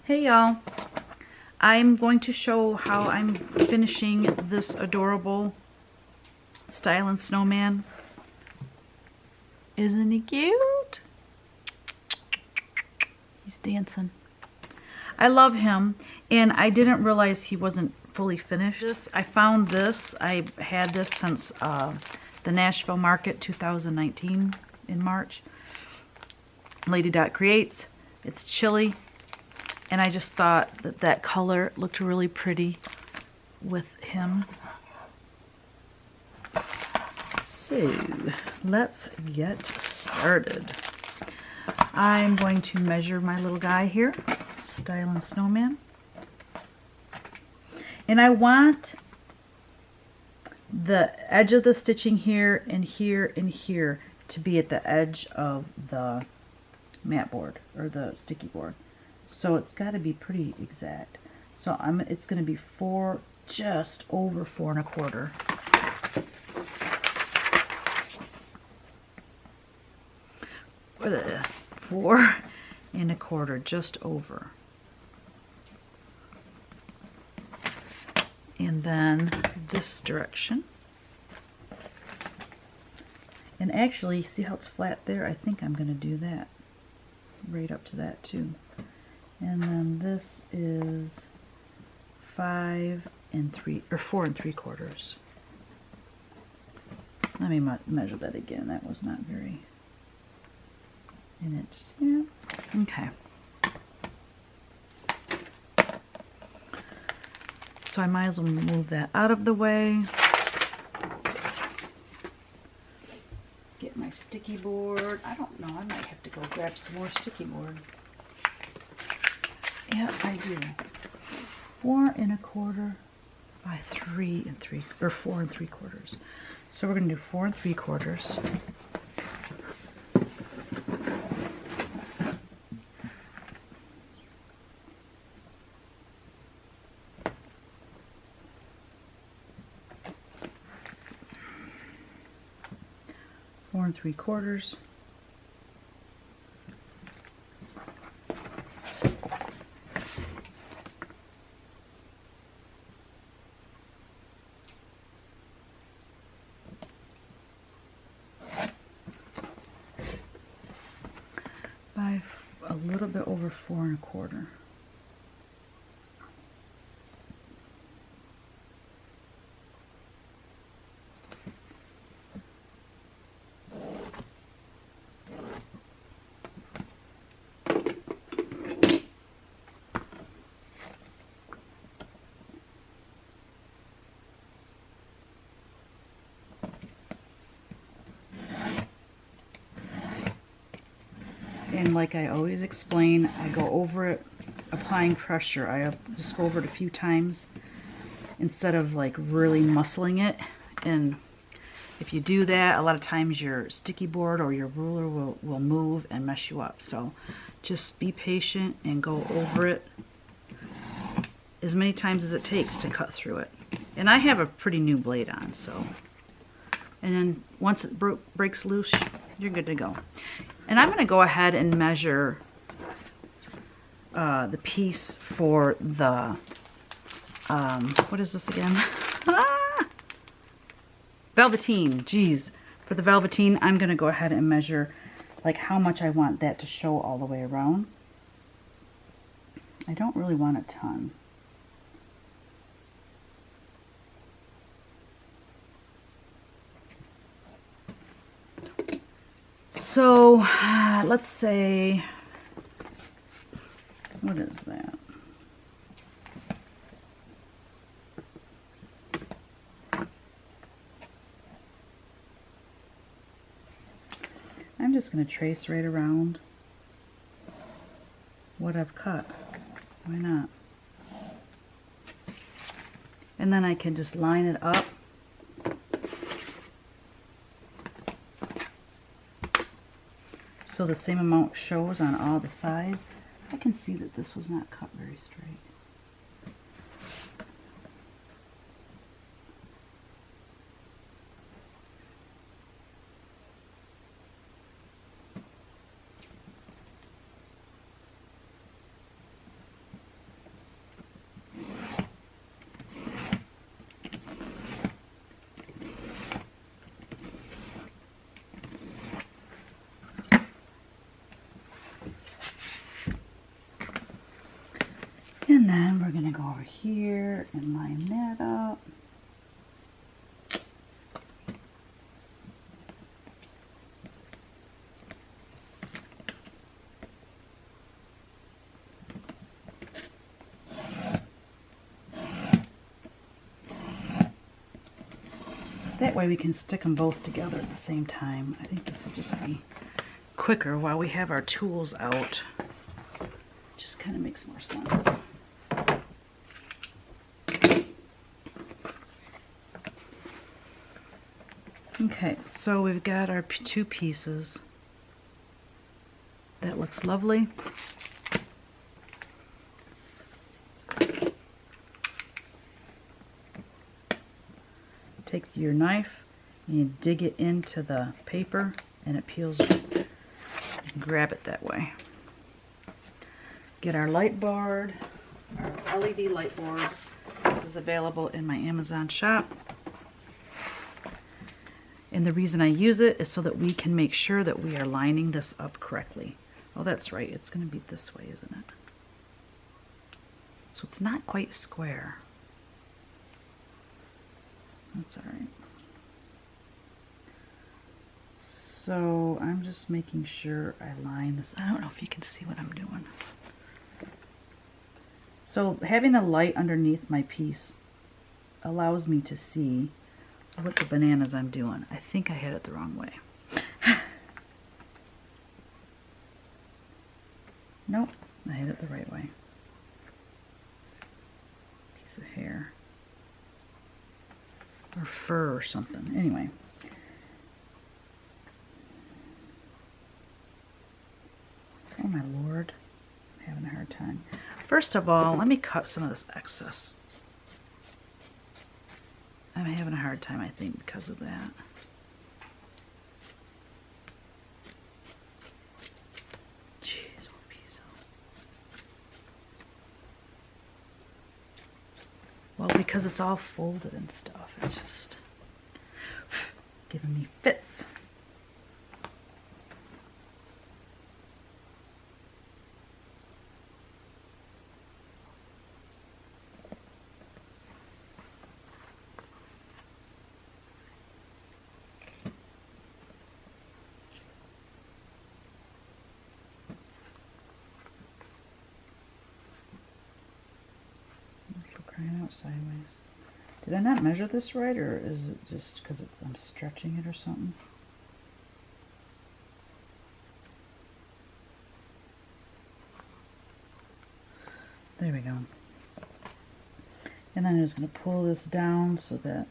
Hey y'all, I'm going to show how I'm finishing this adorable Stylin Snowman. Isn't he cute? He's dancing. I love him, and I didn't realize he wasn't fully finished. I found this. I had this since the Nashville Market 2019 in March. Lady Dot Creates. It's chilly. And I just thought that that color looked really pretty with him. So let's get started. I'm going to measure my little guy here, Stylin Snowman. And I want the edge of the stitching here and here and here to be at the edge of the mat board or the sticky board. So it's got to be pretty exact. So it's going to be just over 4 1/4. What is it? 4 1/4, just over. And then this direction. And actually, see how it's flat there? I think I'm going to do that right up to that too. And then this is 4 3/4. Let me measure that again. That was not very. And it's, yeah, okay. So I might as well move that out of the way. Get my sticky board. I don't know. I might have to go grab some more sticky board. Yeah, I do. 4 1/4 by 3 3/4 or 4 3/4. So we're going to do 4 3/4. Four and 3/4. By a little bit over 4 1/4. And like I always explain, I go over it applying pressure. I just go over it a few times instead of like really muscling it. And if you do that, a lot of times your sticky board or your ruler will move and mess you up. So just be patient and go over it as many times as it takes to cut through it. And I have a pretty new blade on, so. And then once it breaks loose, you're good to go. And I'm going to go ahead and measure the piece for the, what is this again? Velveteen, geez. For the velveteen, I'm going to go ahead and measure like how much I want that to show all the way around. I don't really want a ton. So let's say, what is that? I'm just going to trace right around what I've cut. Why not? And then I can just line it up. So the same amount shows on all the sides. I can see that this was not cut very straight. gonna go over here and line that up. That way we can stick them both together at the same time. I think this will just be quicker while we have our tools out. Just kind of makes more sense. Okay, so we've got our two pieces. That looks lovely. Take your knife and you dig it into the paper and it peels. You can grab it that way. Get our light board, our LED light board. This is available in my Amazon shop. And the reason I use it is so that we can make sure that we are lining this up correctly. Oh, that's right. It's going to be this way, isn't it? So it's not quite square. That's all right. So I'm just making sure I line this. I don't know if you can see what I'm doing. So having the light underneath my piece allows me to see what the bananas I'm doing. I think I had it the wrong way. Nope, I had it the right way. Piece of hair. Or fur or something. Anyway. Oh my Lord. I'm having a hard time. First of all, let me cut some of this excess. I'm having a hard time, I think, because of that. Jeez, what piece of... Well, because it's all folded and stuff, it's just giving me fits. Crying out sideways. Did I not measure this right, or is it just because I'm stretching it or something? There we go. And then I'm just going to pull this down so that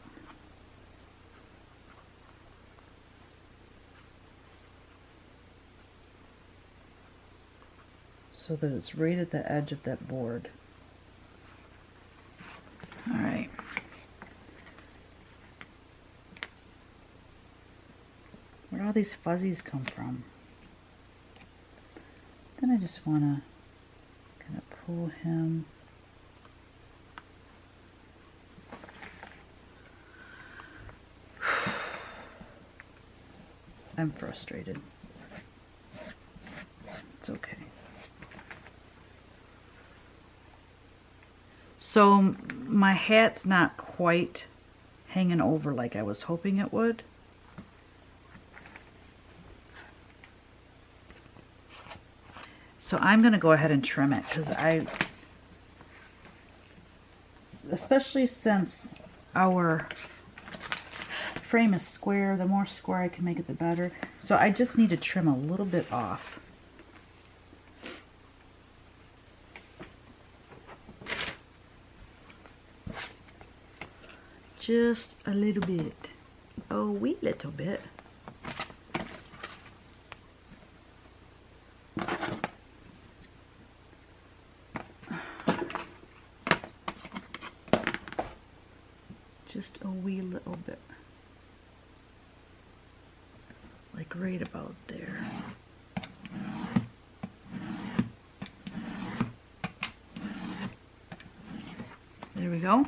it's right at the edge of that board. Alright. Where all these fuzzies come from? Then I just want to kind of pull him. I'm frustrated. It's okay. So my hat's not quite hanging over like I was hoping it would. So I'm going to go ahead and trim it because especially since our frame is square, the more square I can make it, the better. So I just need to trim a little bit off. Just a little bit. A wee little bit. Just a wee little bit. Like right about there. There we go.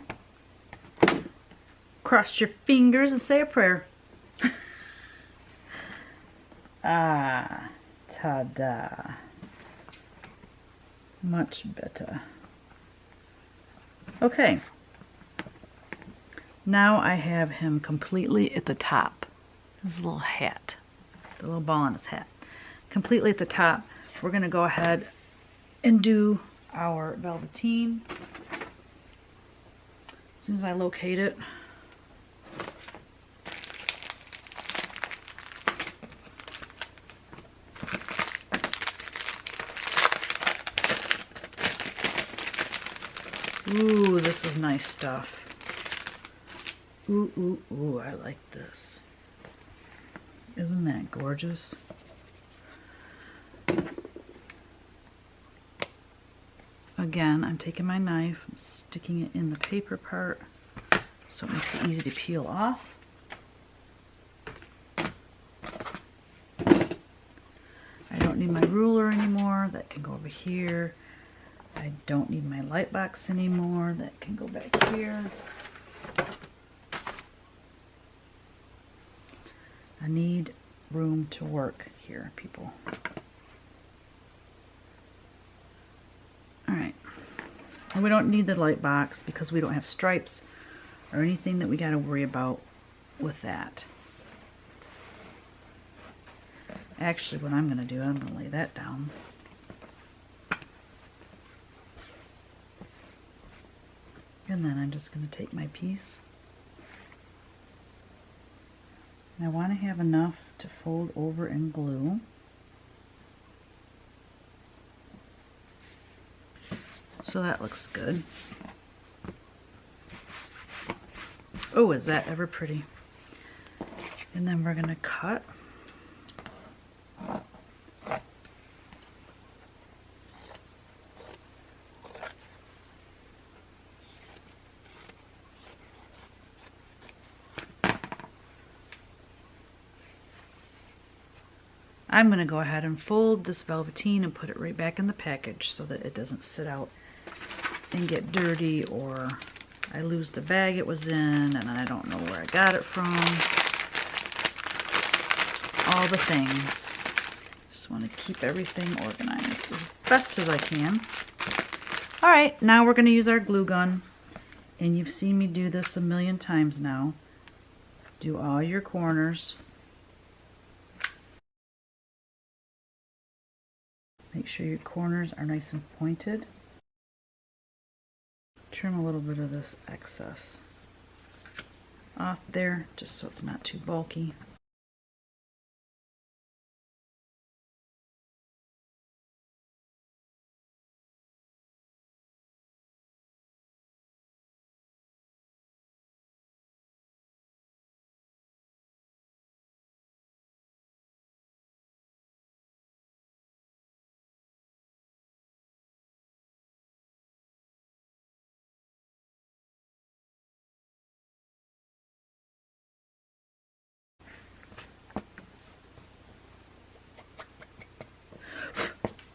Cross your fingers and say a prayer. Ah, ta-da. Much better. Okay. Now I have him completely at the top. His little hat. The little ball on his hat. Completely at the top. We're going to go ahead and do our velveteen. As soon as I locate it. Ooh, this is nice stuff. Ooh, ooh, ooh, I like this. Isn't that gorgeous? Again, I'm taking my knife, I'm sticking it in the paper part so it makes it easy to peel off. I don't need my ruler anymore, that can go over here. I don't need my light box anymore, that can go back here. I need room to work here, people. Alright. And we don't need the light box because we don't have stripes or anything that we got to worry about with that. Actually, what I'm going to do, I'm going to lay that down. And then I'm just going to take my piece. And I want to have enough to fold over and glue. So that looks good. Oh, is that ever pretty? And then we're going to cut. I'm going to go ahead and fold this velveteen and put it right back in the package so that it doesn't sit out and get dirty, or I lose the bag it was in and I don't know where I got it from. All the things. Just want to keep everything organized as best as I can. Alright, now we're going to use our glue gun. And you've seen me do this a million times now. Do all your corners. Make sure your corners are nice and pointed. Trim a little bit of this excess off there, just so it's not too bulky.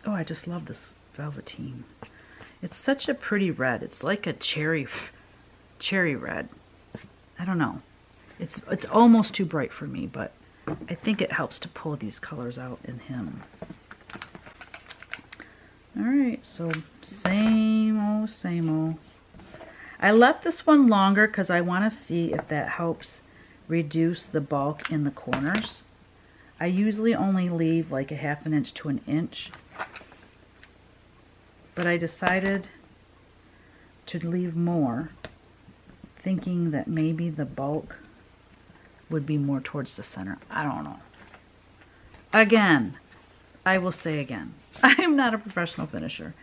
Oh, I just love this velveteen. It's such a pretty red. It's like a cherry red. I don't know. It's almost too bright for me, but I think it helps to pull these colors out in him. Alright, so same old, same old. I left this one longer because I want to see if that helps reduce the bulk in the corners. I usually only leave like a ½ inch to an inch. But I decided to leave more, thinking that maybe the bulk would be more towards the center. I don't know. Again, I will say again, I am not a professional finisher.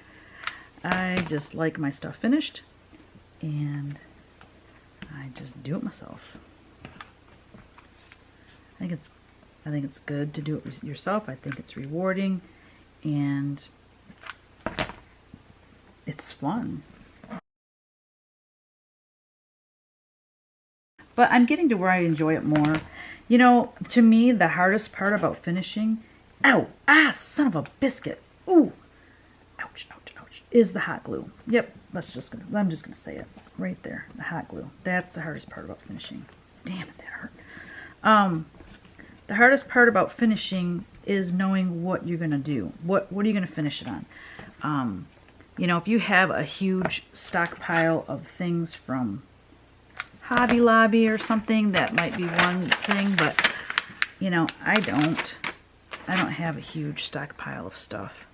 I just like my stuff finished, and I just do it myself. I think it's good to do it yourself. I think it's rewarding, and it's fun. But I'm getting to where I enjoy it more. You know, to me, the hardest part about finishing, ow, ah, son of a biscuit, ooh, ouch, ouch, ouch, is the hot glue. Yep, I'm just gonna say it right there, the hot glue. That's the hardest part about finishing. Damn it, that hurt. The hardest part about finishing is knowing what you're gonna do. What are you gonna finish it on? You know, if you have a huge stockpile of things from Hobby Lobby or something, that might be one thing, but you know, I don't have a huge stockpile of stuff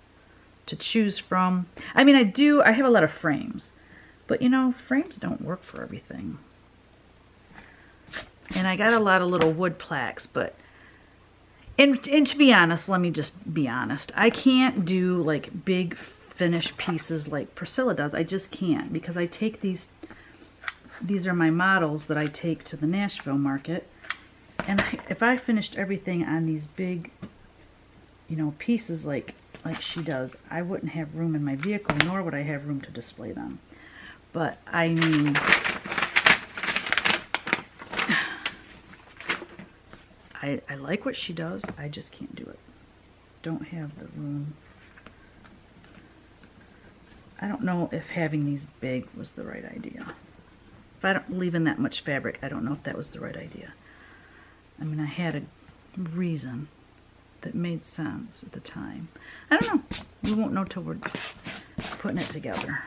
to choose from. I mean, I have a lot of frames, but you know, frames don't work for everything. And I got a lot of little wood plaques, but and to be honest, let me just be honest, I can't do like big finished pieces like Priscilla does. I just can't, because I take these are my models that I take to the Nashville market, and if I finished everything on these big, you know, pieces like she does, I wouldn't have room in my vehicle, nor would I have room to display them. But I mean, I like what she does, I just can't do it. Don't have the room. I don't know if having these big was the right idea. If I don't leave in that much fabric, I don't know if that was the right idea. I mean, I had a reason that made sense at the time. I don't know. We won't know till we're putting it together.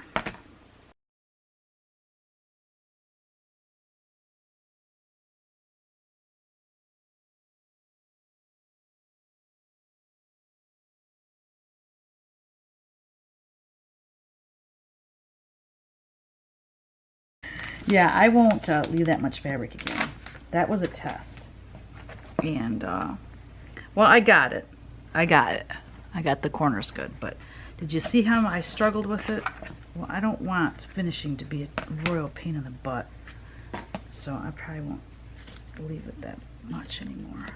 Yeah, I won't leave that much fabric again. That was a test. And, well, I got it. I got the corners good, but did you see how I struggled with it? Well, I don't want finishing to be a royal pain in the butt, so I probably won't leave it that much anymore.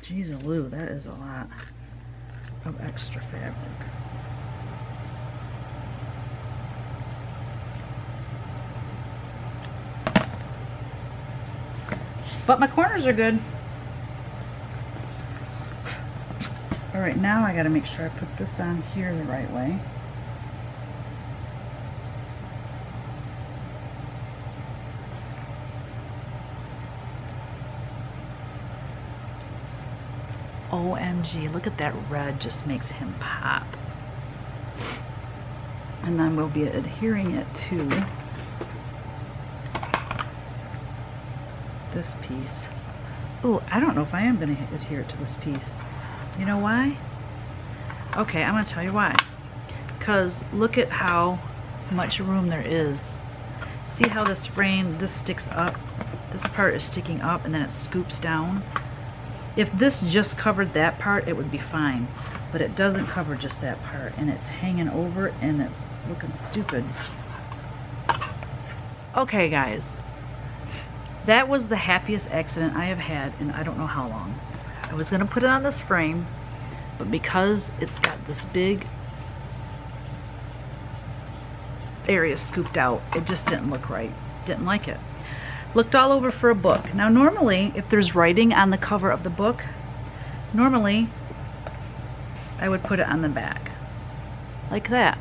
Jeez-o-loo, that is a lot of extra fabric. But my corners are good. All right, now I gotta make sure I put this on here the right way. OMG, look at that red, just makes him pop. And then we'll be adhering it to this piece. Ooh, I don't know if I am going to adhere it to this piece. You know why? Okay, I'm going to tell you why. Because look at how much room there is. See how this frame, this sticks up? This part is sticking up and then it scoops down. If this just covered that part, it would be fine. But it doesn't cover just that part, and it's hanging over and it's looking stupid. Okay, guys. That was the happiest accident I have had in I don't know how long. I was going to put it on this frame, but because it's got this big area scooped out, it just didn't look right. Didn't like it. Looked all over for a book. Now normally, if there's writing on the cover of the book, normally I would put it on the back, like that.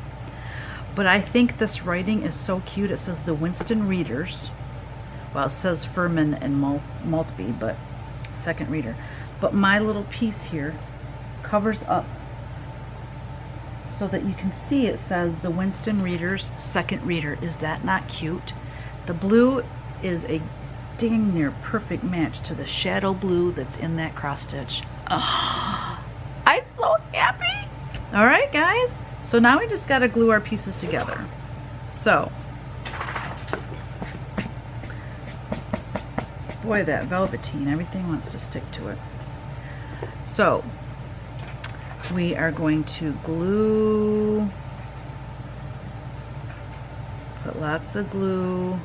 But I think this writing is so cute. It says the Winston Readers. Well, it says Furman and Maltby, but second reader. But my little piece here covers up so that you can see it says the Winston Readers, second reader. Is that not cute? The blue is a dang near perfect match to the shadow blue that's in that cross stitch. Oh, I'm so happy. All right, guys. So now we just got to glue our pieces together. So, boy, that velveteen, everything wants to stick to it. So, we are going to glue, put lots of glue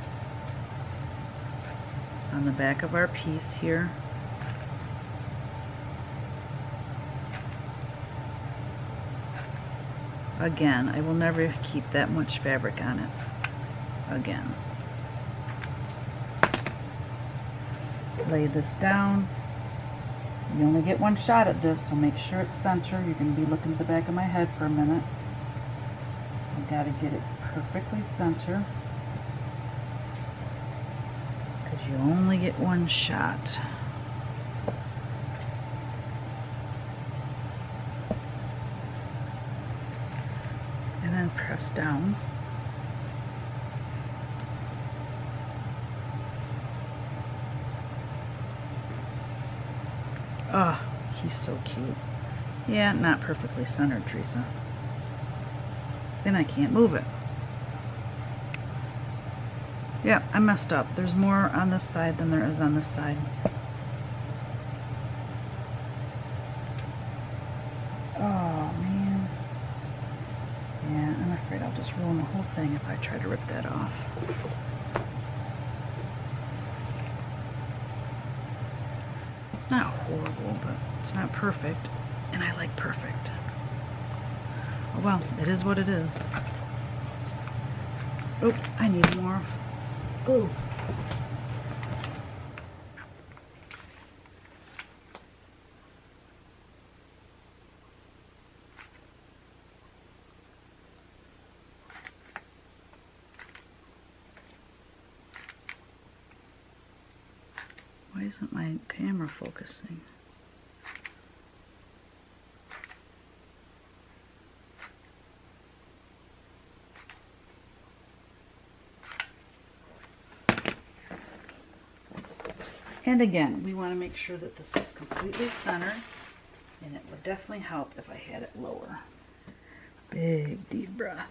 on the back of our piece here. Again, I will never keep that much fabric on it. Again. Lay this down. You only get one shot at this, so make sure it's center. You're going to be looking at the back of my head for a minute. I got to get it perfectly center, because you only get one shot. press down. Oh, he's so cute. Yeah, not perfectly centered, Teresa. Then I can't move it. Yeah, I messed up. There's more on this side than there is on this side. Oh, man. Yeah, I'm afraid I'll just ruin the whole thing if I try to rip that off. It's not horrible, but it's not perfect, and I like perfect. Oh well, it is what it is. Oh, I need more. Oh. Why isn't my camera focusing? And again, we want to make sure that this is completely centered, and it would definitely help if I had it lower. Big deep breath.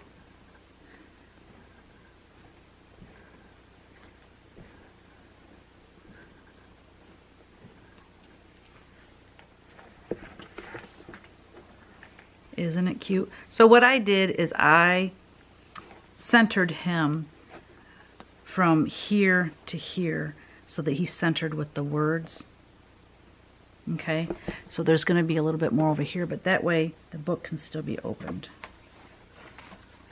Isn't it cute? So what I did is I centered him from here to here so that he's centered with the words. Okay, so there's going to be a little bit more over here, but that way the book can still be opened.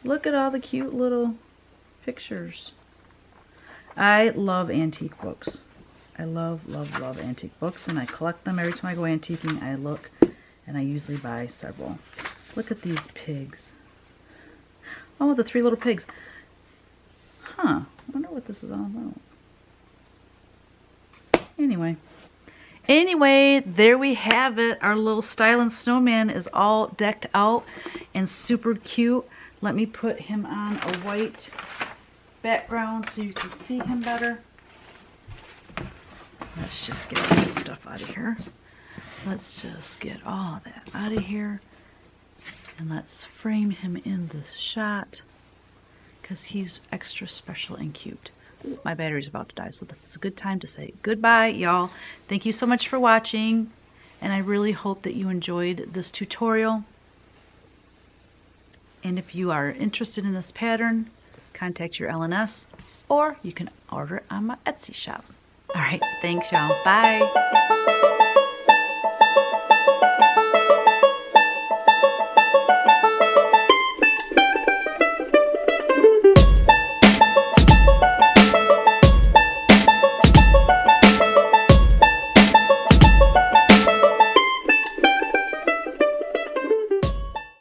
Look at all the cute little pictures. I love antique books. I love, love, love antique books, and I collect them every time I go antiquing. I look, and I usually buy several. Look at these pigs. Oh, the 3 little pigs. Huh, I wonder what this is all about. Anyway, there we have it. Our little Stylin Snowman is all decked out and super cute. Let me put him on a white background so you can see him better. Let's just get this stuff out of here. Let's just get all that out of here. And let's frame him in the shot because he's extra special and cute. Ooh, my battery's about to die, so this is a good time to say goodbye, y'all. Thank you so much for watching, and I really hope that you enjoyed this tutorial. And if you are interested in this pattern, contact your LNS, or you can order it on my Etsy shop. All right, thanks, y'all. Bye.